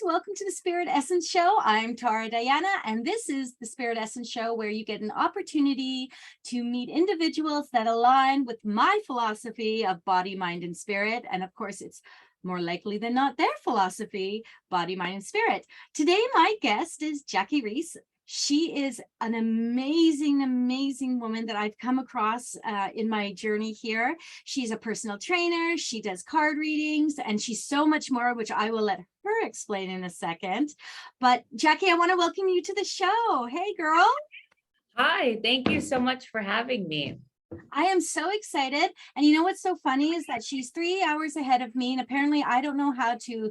welcome to the Spirit Essence Show. I'm Tara Diana, and this is the Spirit Essence Show, where you get an opportunity to meet individuals that align with my philosophy of body, mind, and spirit. And of course, it's more likely than not their philosophy, body, mind, and spirit. Today, my guest is Jackie Reese. She is an amazing, amazing woman that I've come across in my journey here. She's a personal trainer, she does card readings, and she's so much more, which I will let her explain in a second. But Jackie, I want to welcome you to the show. Hey, girl. Hi, thank you so much for having me. I am so excited. And you know what's so funny is that she's 3 hours ahead of me. And apparently I don't know how to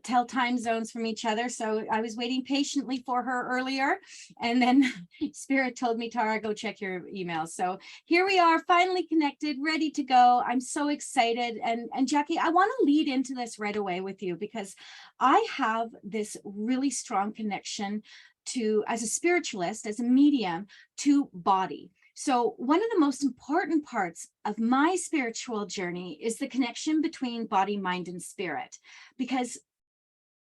tell time zones from each other. So I was waiting patiently for her earlier. And then Spirit told me, Tara, go check your emails. So here we are, finally connected, ready to go. I'm so excited. And Jackie, I want to lead into this right away with you, because I have this really strong connection to, as a spiritualist, as a medium, to body. So one of the most important parts of my spiritual journey is the connection between body, mind, and spirit, because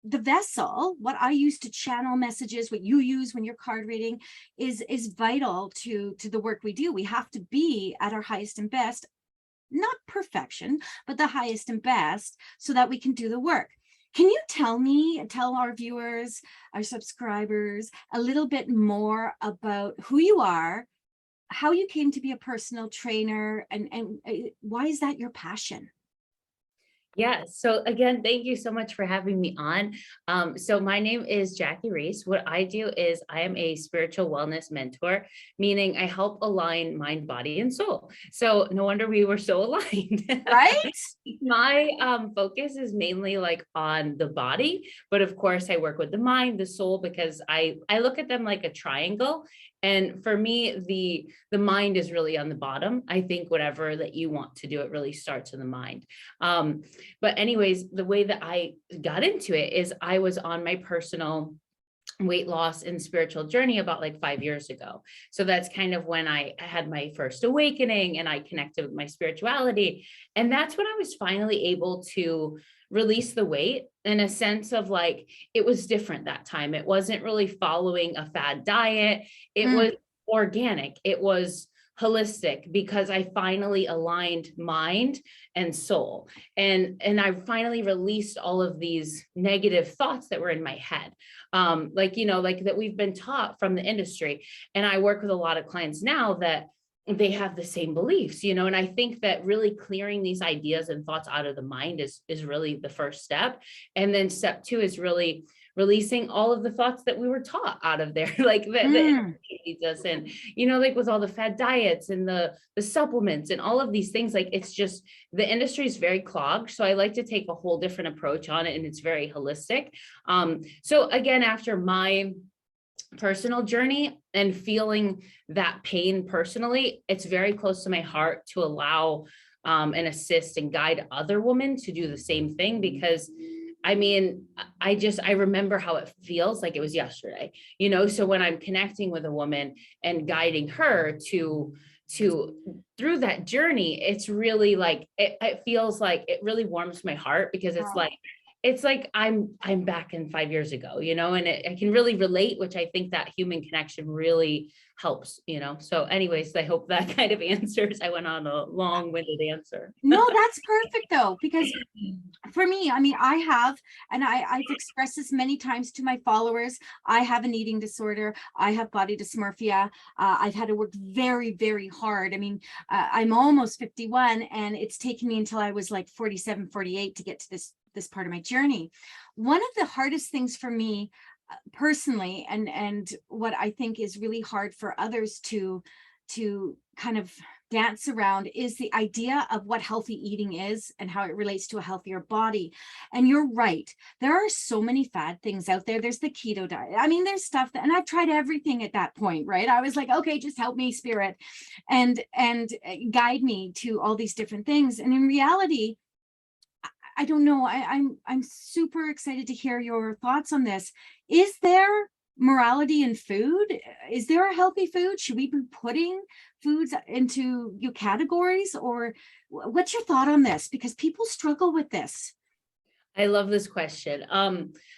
the vessel, what I use to channel messages, what you use when you're card reading, is vital to the work we do. We have to be at our highest and best, not perfection, but the highest and best, so that we can do the work. Can you tell our viewers, our subscribers, a little bit more about who you are, how you came to be a personal trainer, and why is that your passion? Yeah, so again, thank you so much for having me on. So my name is Jackie Reese. What I do is I am a spiritual wellness mentor, meaning I help align mind, body, and soul. So no wonder we were so aligned. Right? My focus is mainly like on the body, but of course I work with the mind, the soul, because I look at them like a triangle. And for me, the mind is really on the bottom. I think whatever that you want to do, it really starts in the mind. But anyways, the way that I got into it is I was on my personal weight loss and spiritual journey about like 5 years ago. So that's kind of when I had my first awakening and I connected with my spirituality. And that's when I was finally able to release the weight, in a sense of like, it was different that time. It wasn't really following a fad diet. It was organic. It was holistic, because I finally aligned mind and soul. And I finally released all of these negative thoughts that were in my head. Like that we've been taught from the industry. And I work with a lot of clients now that they have the same beliefs, and I think that really clearing these ideas and thoughts out of the mind is really the first step. And then step 2 is really releasing all of the thoughts that we were taught out of there, like that leads us in, like with all the fad diets and the supplements and all of these things. Like, it's just, the industry is very clogged. So I like to take a whole different approach on it, and it's very holistic. So again, after my personal journey and feeling that pain personally, it's very close to my heart to allow and assist and guide other women to do the same thing, because I mean, I remember how it feels like it was yesterday, so when I'm connecting with a woman and guiding her to through that journey, it's really like, it feels like it really warms my heart, because it's like I'm back in 5 years ago, and I can really relate, which I think that human connection really helps, So anyways, I hope that kind of answers. I went on a long-winded answer. No, that's perfect though, because for me, I mean, I have, and I've expressed this many times to my followers, I have an eating disorder. I have body dysmorphia. I've had to work very, very hard. I mean, I'm almost 51, and it's taken me until I was like 47, 48 to get to this part of my journey. One of the hardest things for me personally, and what I think is really hard for others to kind of dance around, is the idea of what healthy eating is and how it relates to a healthier body. And you're right, there are so many fad things out there. There's the keto diet. I mean, there's stuff that, and I've tried everything at that point, right? I was like, okay, just help me, spirit, and guide me to all these different things. And in reality, I don't know. I'm super excited to hear your thoughts on this. Is there morality in food? Is there a healthy food? Should we be putting foods into categories, or what's your thought on this? Because people struggle with this. I love this question.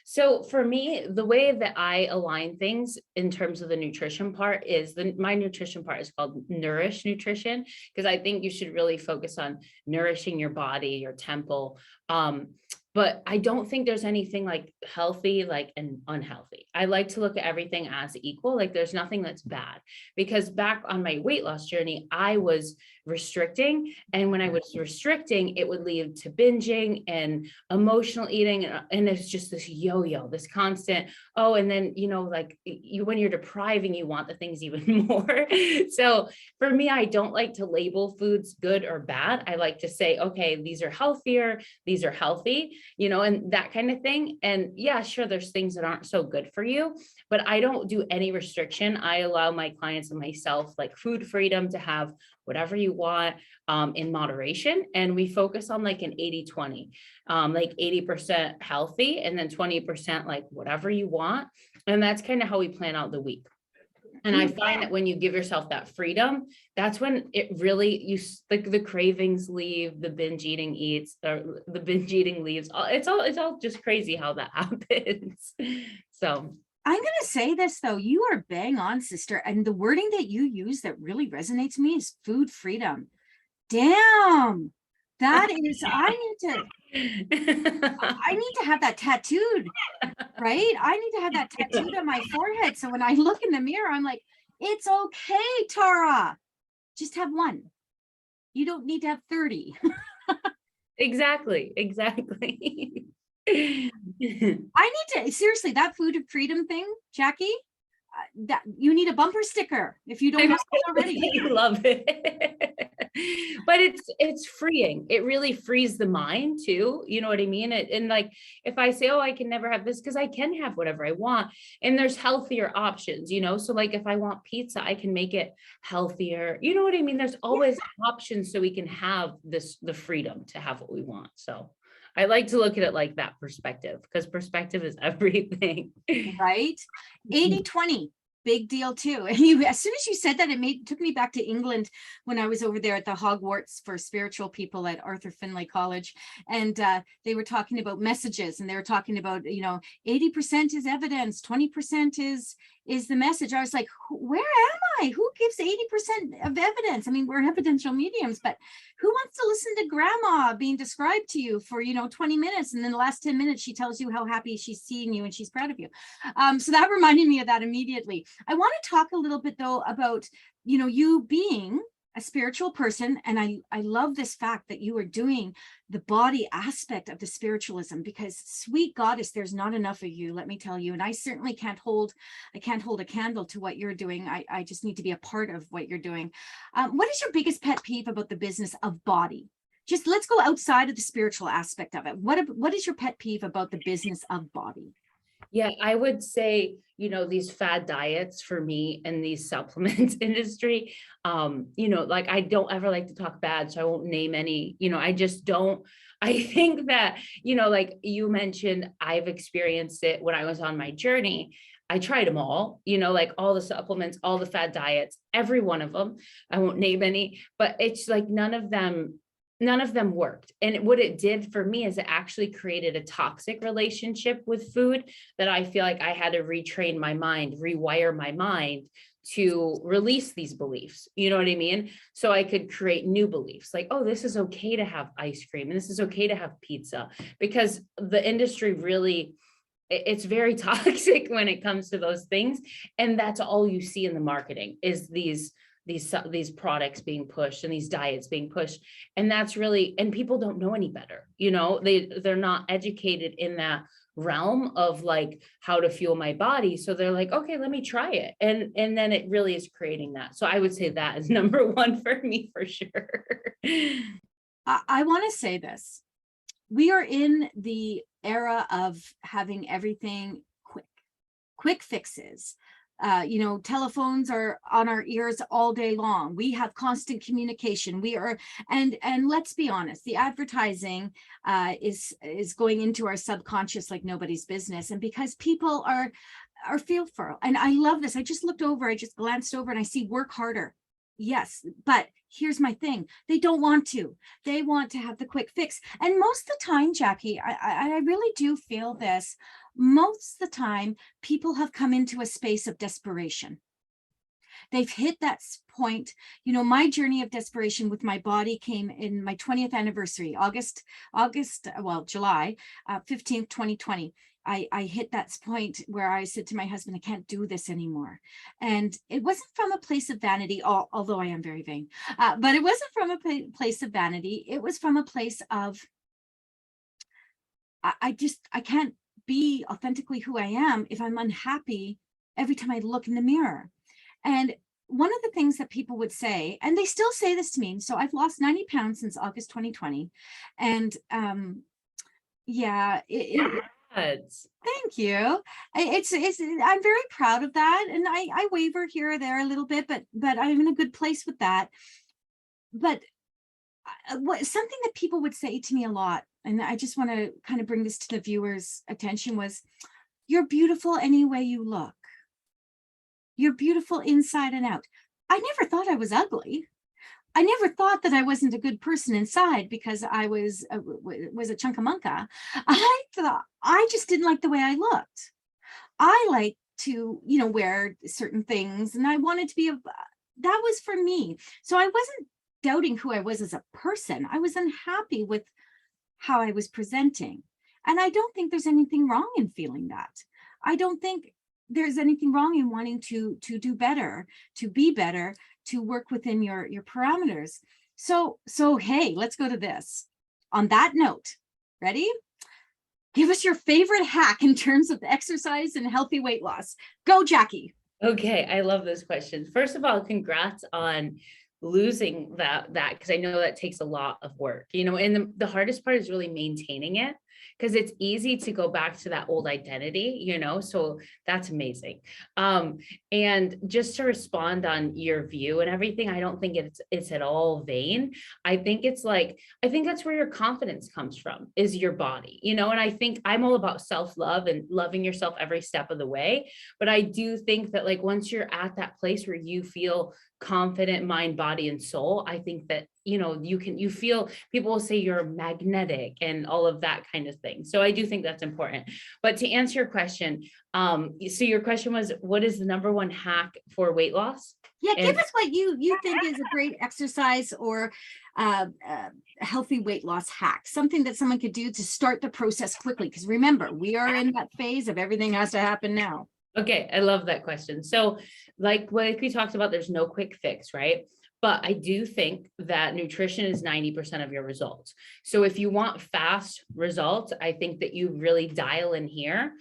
So for me, the way that I align things in terms of the nutrition part is my nutrition part is called Nourish Nutrition, because I think you should really focus on nourishing your body, your temple. But I don't think there's anything like healthy, like and unhealthy. I like to look at everything as equal. Like there's nothing that's bad, because back on my weight loss journey, I was restricting. And when I was restricting, it would lead to binging and emotional eating. And it's just this yo-yo, this constant, oh, and then, like when you're depriving, you want the things even more. So for me, I don't like to label foods good or bad. I like to say, okay, these are healthier, these are healthy, and that kind of thing. And yeah, sure, there's things that aren't so good for you, but I don't do any restriction. I allow my clients and myself like food freedom to have whatever you want in moderation. And we focus on like an 80-20, like 80% healthy and then 20% like whatever you want. And that's kind of how we plan out the week. And I find that when you give yourself that freedom, that's when it really, like the cravings leave, the binge eating eats, or the binge eating leaves. It's all just crazy how that happens. So I'm going to say this though, you are bang on, sister. And the wording that you use that really resonates to me is food freedom. Damn, that is, I need to have that tattooed, right? I need to have that tattooed on my forehead. So when I look in the mirror, I'm like, it's okay, Tara. Just have one. You don't need to have 30. Exactly. I need to, seriously, that food freedom thing, Jackie, that you need a bumper sticker if you don't have it already. I love it. But it's freeing. It really frees the mind too. You know what I mean? And like, if I say, oh, I can never have this, because I can have whatever I want. And there's healthier options, So like if I want pizza, I can make it healthier. You know what I mean? There's always options so we can have the freedom to have what we want. So I like to look at it like that perspective, because perspective is everything. Right? 80-20. Big deal too. And as soon as you said that, it took me back to England when I was over there at the Hogwarts for spiritual people at Arthur Findlay College. And they were talking about messages, and they were talking about, 80% is evidence, 20% is the message. I was like, where am I? Who gives 80% of evidence? I mean, we're evidential mediums, but who wants to listen to grandma being described to you for, 20 minutes? And then the last 10 minutes, she tells you how happy she's seeing you and she's proud of you. So that reminded me of that immediately. I want to talk a little bit though about, you being a spiritual person. And I love this fact that you are doing the body aspect of the spiritualism, because sweet goddess, there's not enough of you, let me tell you. And I certainly can't hold a candle to what you're doing. I just need to be a part of what you're doing. What is your biggest pet peeve about the business of body? Just let's go outside of the spiritual aspect of it. What is your pet peeve about the business of body? Yeah, I would say, these fad diets for me and these supplements industry, like I don't ever like to talk bad, so I won't name any, I just don't. I think that, like you mentioned, I've experienced it when I was on my journey. I tried them all, like all the supplements, all the fad diets, every one of them. I won't name any, but it's like none of them worked. And what it did for me is it actually created a toxic relationship with food that I feel like I had to retrain my mind, rewire my mind to release these beliefs. You know what I mean? So I could create new beliefs like, oh, this is okay to have ice cream and this is okay to have pizza, because the industry really, it's very toxic when it comes to those things. And that's all you see in the marketing is these products being pushed and these diets being pushed. And that's really, and people don't know any better. They're not educated in that realm of like how to fuel my body. So they're like, okay, let me try it. And then it really is creating that. So I would say that is number one for me for sure. I want to say this. We are in the era of having everything quick fixes. Telephones are on our ears all day long. We have constant communication. And let's be honest, the advertising is going into our subconscious like nobody's business. And because people are fearful, and I love this. I just glanced over and I see work harder. Yes, but here's my thing. They don't want to. They want to have the quick fix. And most of the time, Jackie, I really do feel this. Most of the time, people have come into a space of desperation. They've hit that point. You know, my journey of desperation with my body came in my 20th anniversary, July 15th, 2020. I hit that point where I said to my husband, I can't do this anymore. And it wasn't from a place of vanity, although I am very vain, but it wasn't from a place of vanity. It was from a place of, I can't be authentically who I am if I'm unhappy every time I look in the mirror. And one of the things that people would say, and they still say this to me, so I've lost 90 pounds since August 2020. And yeah, thank you. I'm very proud of that. And I waver here or there a little bit, but I'm in a good place with that. But something that people would say to me a lot, and I just want to kind of bring this to the viewers' attention, was, you're beautiful any way you look. You're beautiful inside and out. I never thought I was ugly. I never thought that I wasn't a good person inside because I was a 𝐒𝐞𝐚𝐥𝐢𝐫𝐢. I thought I just didn't like the way I looked. I like to, you know, wear certain things, and I wanted to be that was for me. So I wasn't doubting who I was as a person. I was unhappy with how I was presenting. And I don't think there's anything wrong in feeling that. I don't think there's anything wrong in wanting to do better, to be better, to work within your parameters. So hey, let's go to this. On that note, ready? Give us your favorite hack in terms of exercise and healthy weight loss. Go, Jackie. Okay, I love this question. First of all, congrats on losing that because I know that takes a lot of work, you know, and the hardest part is really maintaining it, because it's easy to go back to that old identity, you know, so that's amazing. And just to respond on your view and everything, I don't think it's at all vain. I think that's where your confidence comes from, is your body, you know, and I think I'm all about self-love and loving yourself every step of the way. But I do think that, like, once you're at that place where you feel confident, mind, body, and soul, I think that, you know, you feel, people will say you're magnetic and all of that kind of thing. So I do think that's important. But to answer your question, so your question was, what is the #1 hack for weight loss? Yeah, give us what you think is a great exercise or healthy weight loss hack, something that someone could do to start the process quickly. Because remember, we are in that phase of everything has to happen now. Okay, I love that question. So like we talked about, there's no quick fix, right? But I do think that nutrition is 90% of your results. So if you want fast results, I think that you really dial in here,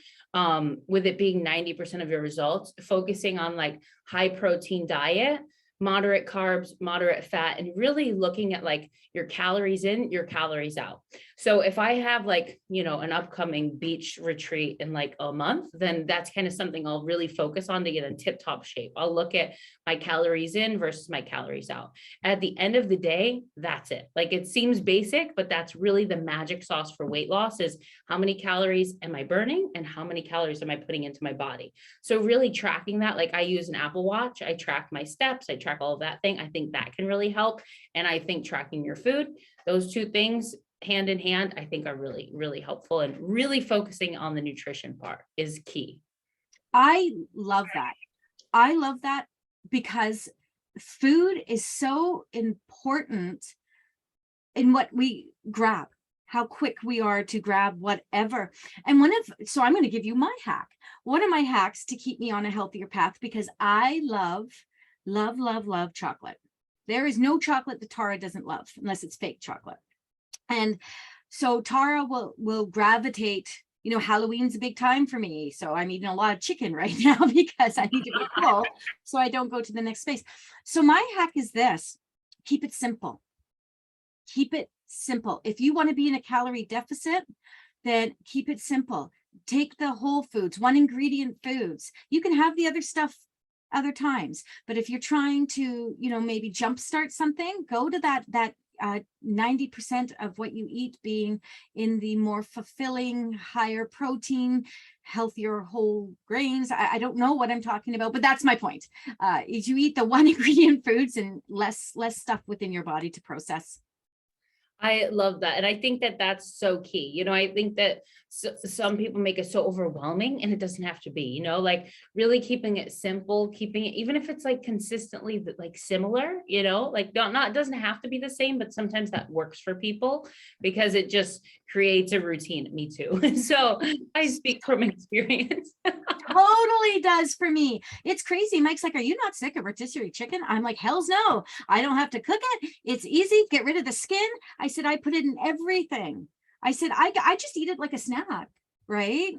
with it being 90% of your results, focusing on like high protein diet, moderate carbs, moderate fat, and really looking at like your calories in, your calories out. So if I have, like, you know, an upcoming beach retreat in like a month, then that's kind of something I'll really focus on to get in tip top shape. I'll look at my calories in versus my calories out. At the end of the day, that's it. Like, it seems basic, but that's really the magic sauce for weight loss, is how many calories am I burning and how many calories am I putting into my body? So really tracking that, like I use an Apple Watch, I track my steps, I track all of that thing. I think that can really help. And I think tracking your food, those two things hand in hand, I think are really, really helpful, and really focusing on the nutrition part is key. I love that. I love that because food is so important in what we grab, how quick we are to grab whatever. And so I'm going to give you my hack. One of my hacks to keep me on a healthier path, because I love chocolate. There is no chocolate that Tara doesn't love, unless it's fake chocolate. And so Tara will gravitate, you know, Halloween's a big time for me. So I'm eating a lot of chicken right now because I need to be full so I don't go to the next space. So my hack is this: keep it simple. Keep it simple. If you want to be in a calorie deficit, then keep it simple. Take the whole foods, 1 ingredient foods. You can have the other stuff other times, but if you're trying to, you know, maybe jumpstart something, go to that 90% of what you eat being in the more fulfilling, higher protein, healthier whole grains. I don't know what I'm talking about, but that's my point. Is you eat the one ingredient foods and less stuff within your body to process. I love that. And I think that that's so key. You know, I think that some people make it so overwhelming, and it doesn't have to be, you know, like really keeping it simple, keeping it, even if it's like consistently like similar, you know, like not, it doesn't have to be the same, but sometimes that works for people because it just creates a routine. Me too. So I speak from experience. Totally does for me. It's crazy. Mike's like, are you not sick of rotisserie chicken? I'm like, hell's no. I don't have to cook it. It's easy. Get rid of the skin. I said, I put it in everything. I said, I just eat it like a snack, right?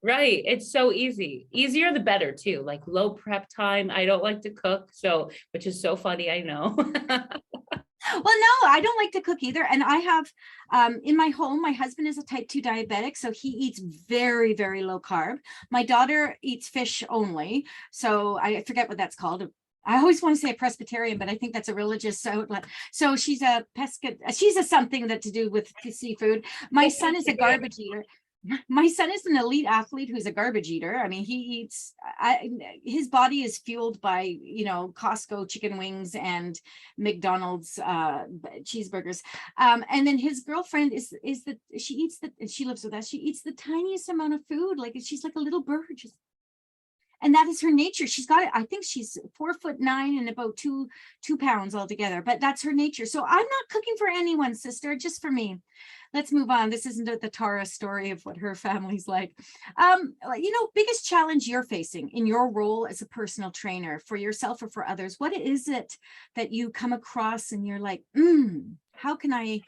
Right. It's so easy. Easier the better too. Like low prep time. I don't like to cook. So, which is so funny. I know. Well, no, I don't like to cook either. And I have in my home, my husband is a type 2 diabetic, so he eats very, very low carb. My daughter eats fish only. So I forget what that's called. I always want to say a Presbyterian, but I think that's a religious outlet. So she's a she's a something that to do with seafood. My son is a garbage eater. My son is an elite athlete who's a garbage eater. I mean, he eats, his body is fueled by, you know, Costco chicken wings and McDonald's cheeseburgers. And then his girlfriend she lives with us. She eats the tiniest amount of food. Like she's like a little bird. And that is her nature. She's got it. I think she's 4'9" and about two pounds altogether, but that's her nature. So I'm not cooking for anyone, sister, just for me. Let's move on. This isn't the Tara story of what her family's like. You know, biggest challenge you're facing in your role as a personal trainer for yourself or for others. What is it that you come across and you're like, how can I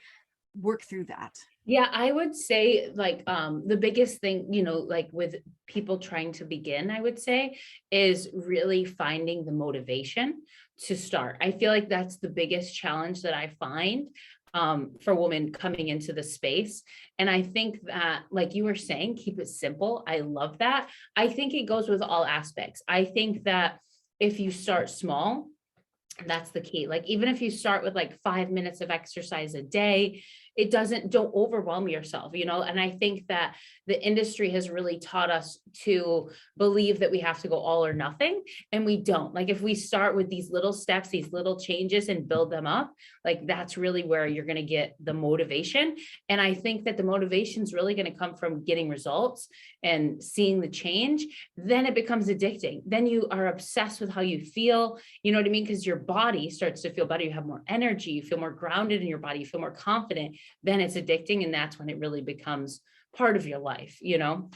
work through that? Yeah, I would say like the biggest thing, you know, like with people trying to begin, I would say is really finding the motivation to start. I feel like that's the biggest challenge that I find for women coming into the space. And I think that, like you were saying, keep it simple. I love that. I think it goes with all aspects. I think that if you start small, that's the key. Like, even if you start with like 5 minutes of exercise a day, don't overwhelm yourself, you know? And I think that the industry has really taught us to believe that we have to go all or nothing. And we don't. Like, if we start with these little steps, these little changes and build them up, like that's really where you're going to get the motivation. And I think that the motivation is really going to come from getting results and seeing the change. Then it becomes addicting. Then you are obsessed with how you feel, you know what I mean? Because your body starts to feel better. You have more energy, you feel more grounded in your body, you feel more confident. Then it's addicting. And that's when it really becomes part of your life, you know?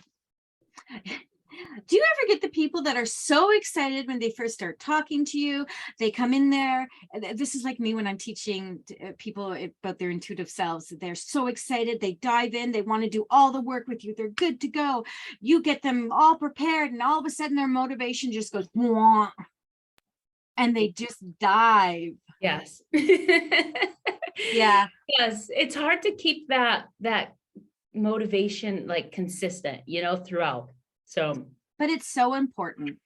Do you ever get the people that are so excited when they first start talking to you? They come in there. This is like me when I'm teaching people about their intuitive selves. They're so excited. They dive in. They want to do all the work with you. They're good to go. You get them all prepared, and all of a sudden their motivation just goes, wah, and they just dive. Yes. Yeah. Yes. It's hard to keep that motivation like consistent, you know, throughout. So, but it's so important.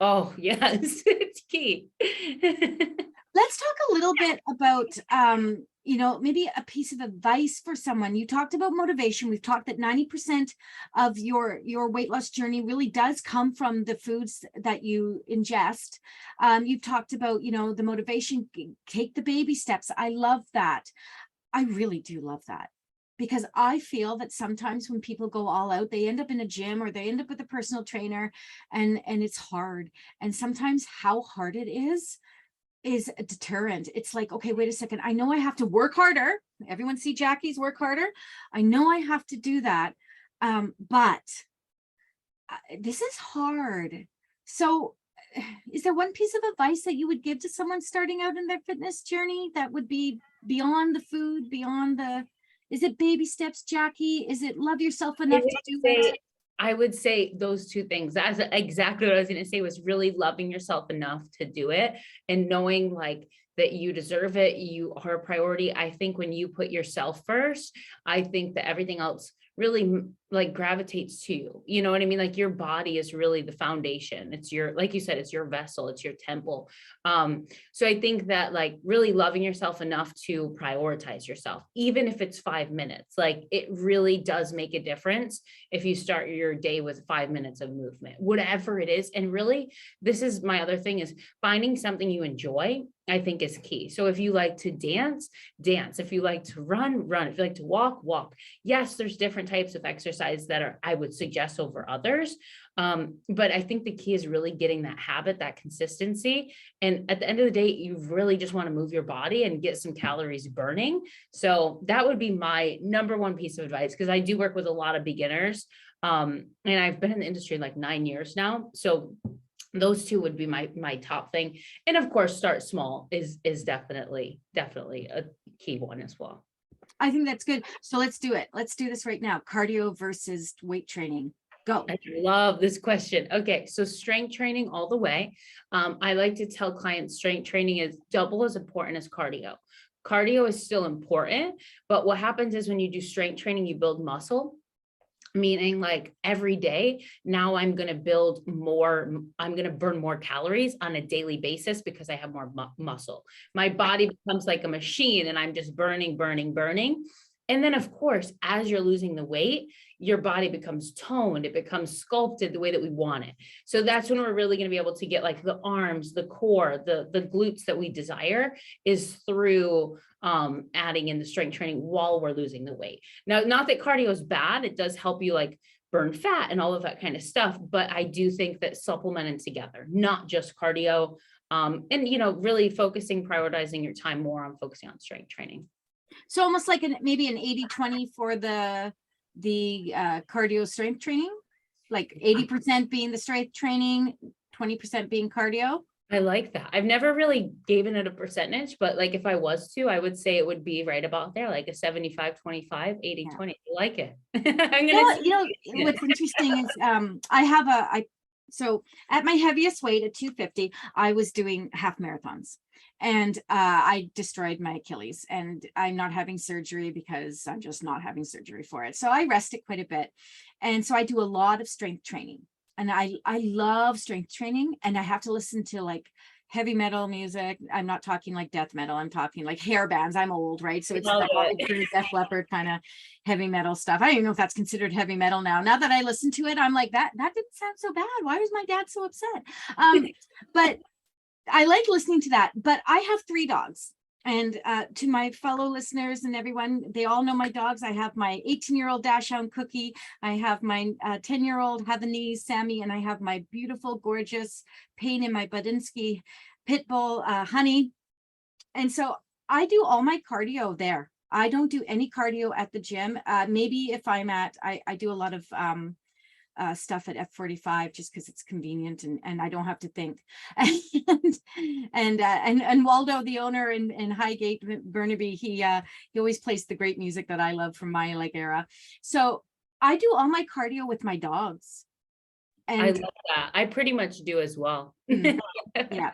Oh, yes, it's key. Let's talk a little bit about, you know, maybe a piece of advice for someone. You talked about motivation. We've talked that 90% of your weight loss journey really does come from the foods that you ingest. You've talked about, you know, the motivation, take the baby steps. I love that. I really do love that. Because I feel that sometimes when people go all out, they end up in a gym or they end up with a personal trainer, and it's hard. And sometimes how hard it is a deterrent. It's like, okay, wait a second. I know I have to work harder. Everyone see Jackie's work harder. I know I have to do that. But this is hard. So is there one piece of advice that you would give to someone starting out in their fitness journey that would be beyond the food, beyond the, is it baby steps, Jackie? Is it love yourself enough to do it? I would say those two things. That's exactly what I was going to say, was really loving yourself enough to do it and knowing like that you deserve it. You are a priority. I think when you put yourself first, I think that everything else really like gravitates to you. You know what I mean? Like your body is really the foundation. It's your, like you said, it's your vessel, it's your temple. So I think that like really loving yourself enough to prioritize yourself, even if it's 5 minutes, like it really does make a difference if you start your day with 5 minutes of movement, whatever it is. And really, this is my other thing, is finding something you enjoy, I think is key. So if you like to dance, dance. If you like to run, run. If you like to walk, walk. Yes, there's different types of exercise that are, I would suggest over others. But I think the key is really getting that habit, that consistency. And at the end of the day, you really just want to move your body and get some calories burning. So that would be my number one piece of advice, because I do work with a lot of beginners. And I've been in the industry like 9 years now. So those two would be my top thing. And of course, start small is definitely a key one as well. I think that's good. So let's do it. Let's do this right now. Cardio versus weight training. Go. I love this question. Okay, so strength training all the way. I like to tell clients strength training is double as important as cardio. Cardio is still important, but what happens is when you do strength training, you build muscle. Meaning like every day, now I'm going to build more, I'm going to burn more calories on a daily basis because I have more muscle. My body becomes like a machine and I'm just burning, burning, burning. And then of course, as you're losing the weight, your body becomes toned, it becomes sculpted the way that we want it. So that's when we're really going to be able to get like the arms, the core, the glutes that we desire, is through adding in the strength training while we're losing the weight. Now, not that cardio is bad, it does help you like burn fat and all of that kind of stuff, but I do think that supplementing together, not just cardio, and you know, really focusing, prioritizing your time more on focusing on strength training. So almost like maybe an 80-20 for the cardio strength training, like 80% being the strength training, 20% being cardio. I like that. I've never really given it a percentage, but like if I was to, I would say it would be right about there, like a 75-25, 80-20. Yeah. I like it. What's interesting is so at my heaviest weight at 250, I was doing half marathons. And I destroyed my Achilles, and I'm not having surgery because I'm just not having surgery for it. So I rest it quite a bit. And so I do a lot of strength training, and I love strength training, and I have to listen to like heavy metal music. I'm not talking like death metal. I'm talking like hair bands. I'm old, right? So it's like all the Def Leppard kind of heavy metal stuff. I don't even know if that's considered heavy metal now. Now that I listen to it, I'm like, that didn't sound so bad. Why was my dad so upset? But I like listening to that, but I have 3 dogs. And to my fellow listeners and everyone, they all know my dogs. I have my 18-year-old dachshund Cookie. I have my 10-year-old Havanese Sammy, and I have my beautiful, gorgeous pain in my Badinsky pit bull Honey. And so I do all my cardio there. I don't do any cardio at the gym. Maybe if I'm I do a lot of stuff at F45 just because it's convenient and I don't have to think. And Waldo, the owner in Highgate, Burnaby, he always plays the great music that I love from my like era. So I do all my cardio with my dogs. And I love that. I pretty much do as well. Yeah.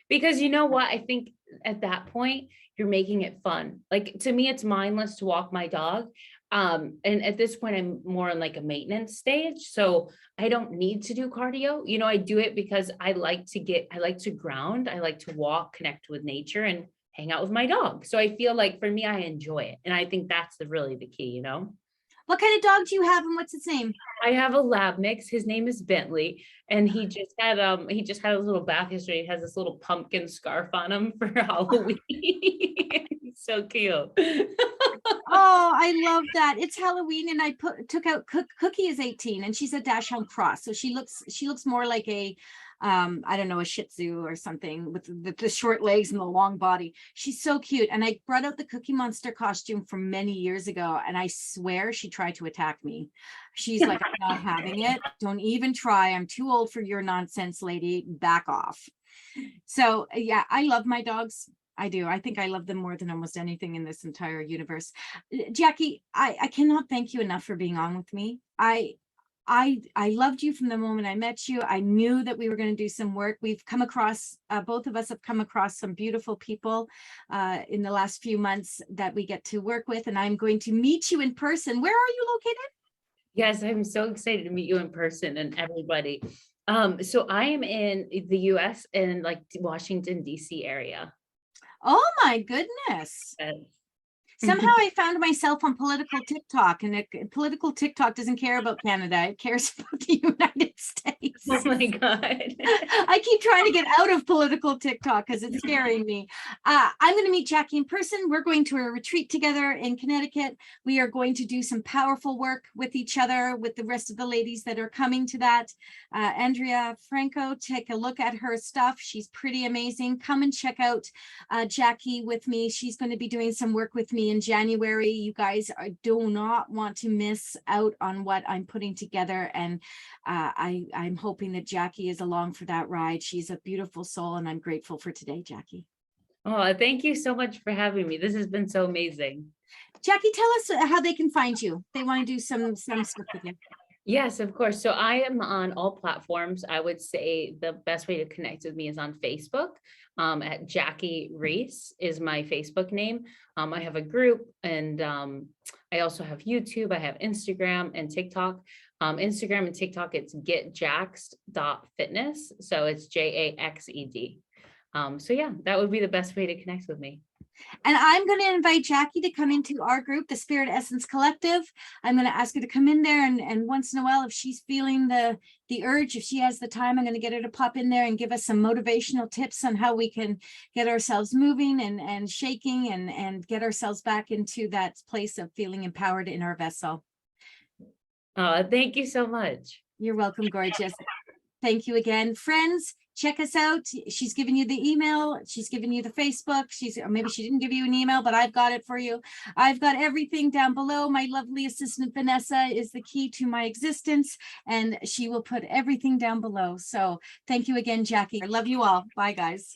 Because you know what? I think at that point, you're making it fun. Like to me, it's mindless to walk my dog. And at this point, I'm more in like a maintenance stage. So I don't need to do cardio. You know, I do it because I like to ground. I like to walk, connect with nature, and hang out with my dog. So I feel like for me, I enjoy it. And I think that's really the key, you know? What kind of dog do you have and what's its name? I have a lab mix. His name is Bentley, and he just had a little bath yesterday. He has this little pumpkin scarf on him for Halloween. He's so cute. Oh, I love that. It's Halloween, and I took out Cookie is 18, and she's a dachshund cross. So she looks more like a I don't know, a Shih Tzu or something with the short legs and the long body. She's so cute. And I brought out the Cookie Monster costume from many years ago, and I swear she tried to attack me. She's like, I'm not having it. Don't even try. I'm too old for your nonsense, lady. Back off. So yeah, I love my dogs. I do. I think I love them more than almost anything in this entire universe. Jackie, I cannot thank you enough for being on with me. I loved you from the moment I met you. I knew that we were going to do some work. We've come across, both of us have come across some beautiful people in the last few months that we get to work with, and I'm going to meet you in person. Where are you located? Yes, I'm so excited to meet you in person and everybody. So I am in the US in like Washington, DC area. Oh my goodness. Yes. Somehow I found myself on political TikTok, and political TikTok doesn't care about Canada. It cares about the United States. Oh my God. I keep trying to get out of political TikTok because it's scaring me. I'm going to meet Jackie in person. We're going to a retreat together in Connecticut. We are going to do some powerful work with each other, with the rest of the ladies that are coming to that. Andrea Franco, take a look at her stuff. She's pretty amazing. Come and check out Jackie with me. She's going to be doing some work with me in January. You guys do not want to miss out on what I'm putting together. And I'm hoping that Jackie is along for that ride. She's a beautiful soul, and I'm grateful for today, Jackie. Oh, thank you so much for having me. This has been so amazing. Jackie, tell us how they can find you. They want to do some stuff with you. Yes, of course. So I am on all platforms. I would say the best way to connect with me is on Facebook. At Jackie Reese is my Facebook name. I have a group, and I also have YouTube. I have Instagram and TikTok. Instagram and TikTok, it's 𝐒𝐩𝒆𝒏𝒕𔥺.fitness. So it's JAXED. So yeah, that would be the best way to connect with me. And I'm going to invite Jackie to come into our group, the Spirit Essence Collective. I'm going to ask her to come in there, and once in a while, if she's feeling the urge, if she has the time, I'm going to get her to pop in there and give us some motivational tips on how we can get ourselves moving and shaking and get ourselves back into that place of feeling empowered in our vessel. Thank you so much. You're welcome, gorgeous. Thank you again. Friends, check us out. She's given you the email. She's given you the Facebook. Or maybe she didn't give you an email, but I've got it for you. I've got everything down below. My lovely assistant, Vanessa, is the key to my existence, and she will put everything down below. So thank you again, Jackie. I love you all. Bye, guys.